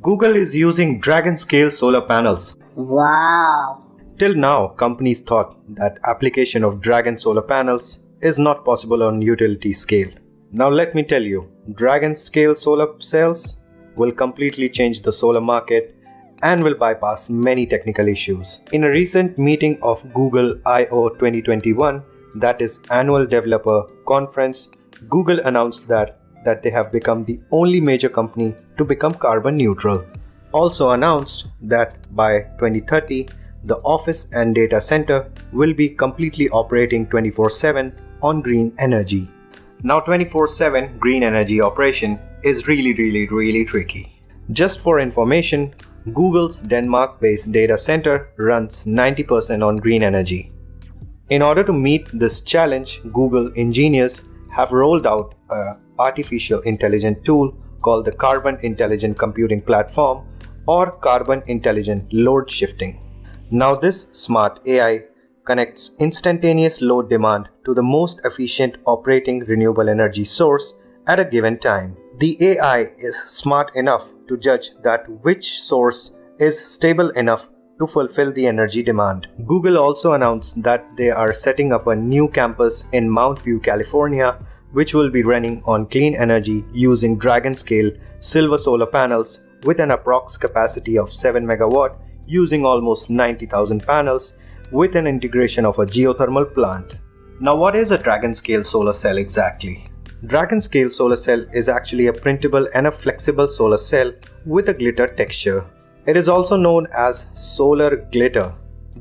Google is using Dragon scale solar panels. Wow! Till now, companies thought that application of Dragon solar panels is not possible on utility scale. Now let me tell you, Dragon scale solar cells will completely change the solar market and will bypass many technical issues. In a recent meeting of Google I/O 2021, that is Annual Developer Conference, Google announced that they have become the only major company to become carbon neutral. Also announced that by 2030, the office and data center will be completely operating 24/7 on green energy. Now 24/7 green energy operation is really tricky. Just for information, Google's Denmark-based data center runs 90% on green energy. In order to meet this challenge, Google engineers have rolled out an artificial intelligence tool called the Carbon Intelligent Computing Platform or Carbon Intelligent Load Shifting. Now this smart AI connects instantaneous load demand to the most efficient operating renewable energy source at a given time. The AI is smart enough to judge that which source is stable enough to fulfill the energy demand. Google also announced that they are setting up a new campus in Mount View, California, which will be running on clean energy using Dragon scale silver solar panels with an approx capacity of 7 MW using almost 90,000 panels with an integration of a geothermal plant. Now what is a Dragon scale solar cell exactly? Dragon scale solar cell is actually a printable and a flexible solar cell with a glitter texture. It is also known as solar glitter.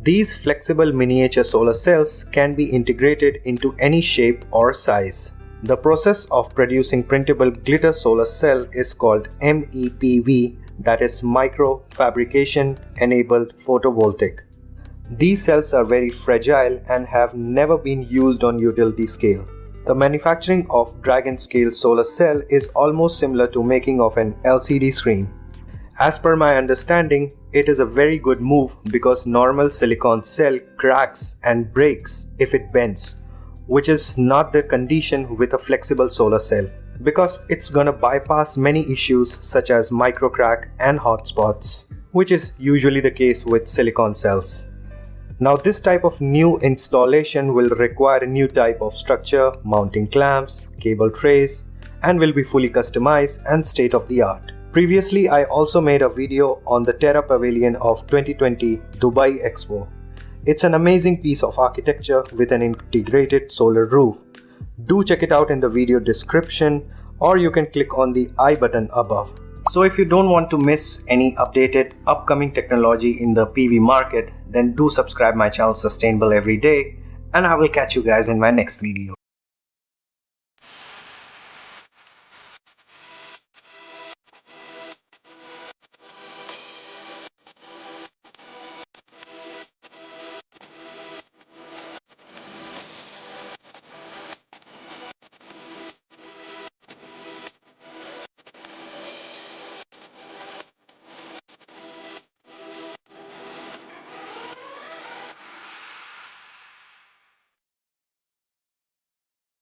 These flexible miniature solar cells can be integrated into any shape or size. The process of producing printable glitter solar cell is called MEPV, that is micro fabrication enabled photovoltaic. These cells are very fragile and have never been used on utility scale. The manufacturing of Dragon scale solar cell is almost similar to making of an LCD screen. As per my understanding, it is a very good move because normal silicon cell cracks and breaks if it bends, which is not the condition with a flexible solar cell because it's gonna bypass many issues such as micro crack and hotspots, which is usually the case with silicon cells. Now this type of new installation will require a new type of structure, mounting clamps, cable trays, and will be fully customized and state-of-the-art. Previously, I also made a video on the Terra Pavilion of 2020 Dubai EXPO. It's an amazing piece of architecture with an integrated solar roof. Do check it out in the video description or you can click on the I button above. So if you don't want to miss any updated upcoming technology in the PV market, then do subscribe my channel Sustainable Every Day and I will catch you guys in my next video.